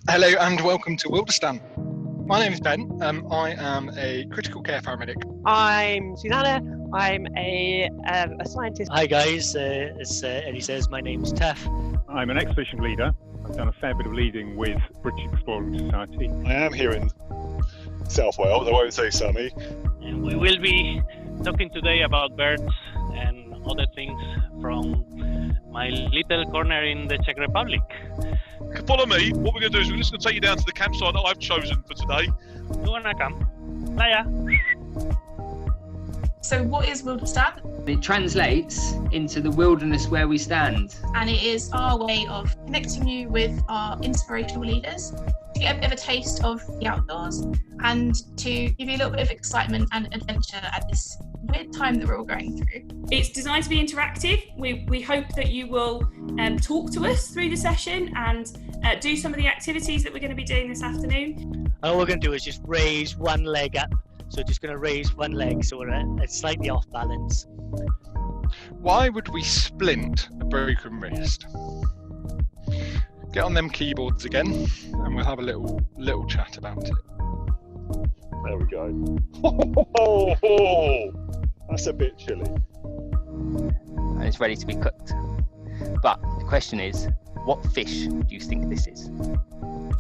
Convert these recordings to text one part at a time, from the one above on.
Hello and welcome to Wildestan. My name is Ben. I am a critical care paramedic. I'm Susanna. I'm a scientist. Hi guys, as Eddie says, my name's Taff. I'm an expedition leader. I've done a fair bit of leading with British Exploring Society. I am here in South Wales, I won't say sunny. And we will be talking today about birds and other things from my little corner in the Czech Republic. Follow me. What we're going to do is we're just going to take you down to the campsite that I've chosen for today. You want to come? Laya. So what is Wildestan? It translates into the wilderness where we stand. And it is our way of connecting you with our inspirational leaders to get a bit of a taste of the outdoors and to give you a little bit of excitement and adventure at this weird time that we're all going through. It's designed to be interactive. We hope that you will talk to us through the session and do some of the activities that we're going to be doing this afternoon. And all we're going to do is just raise one leg up. So just going to raise one leg so we're slightly off balance. Why would we splint a broken wrist? Get on them keyboards again and we'll have a little chat about it. There we go. That's a bit chilly. And it's ready to be cooked. But the question is, what fish do you think this is?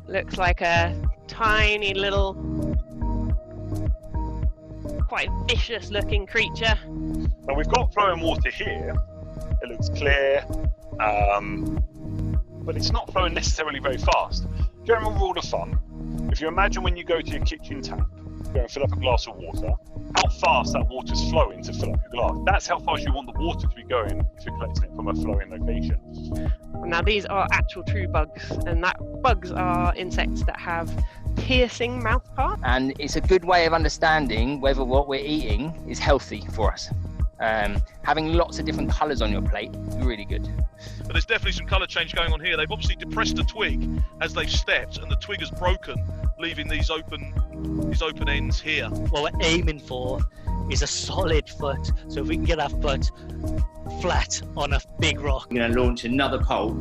Looks like a tiny little, quite vicious looking creature. And we've got flowing water here. It looks clear, but it's not flowing necessarily very fast. General rule of thumb, if you imagine when you go to your kitchen tap, go and fill up a glass of water, how fast that water's flowing to fill up your glass. That's how fast you want the water to be going if you're collecting it from a flowing location. Now these are actual true bugs, and bugs are insects that have piercing mouth parts. And it's a good way of understanding whether what we're eating is healthy for us. Having lots of different colours on your plate is really good. But there's definitely some colour change going on here. They've obviously depressed a twig as they've stepped, and the twig has broken, leaving these open ends here. What we're aiming for is a solid foot. So if we can get that foot flat on a big rock. We're going to launch another poll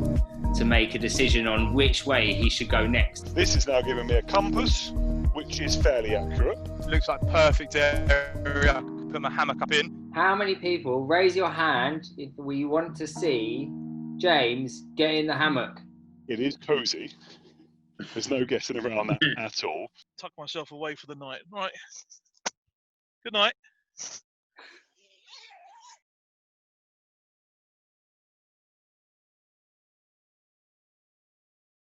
to make a decision on which way he should go next. This is now giving me a compass, which is fairly accurate. Looks like perfect area. Put my hammock up in. How many people, raise your hand if we want to see James get in the hammock? It is cosy. There's no guessing around that at all. Tuck myself away for the night. Right. Good night.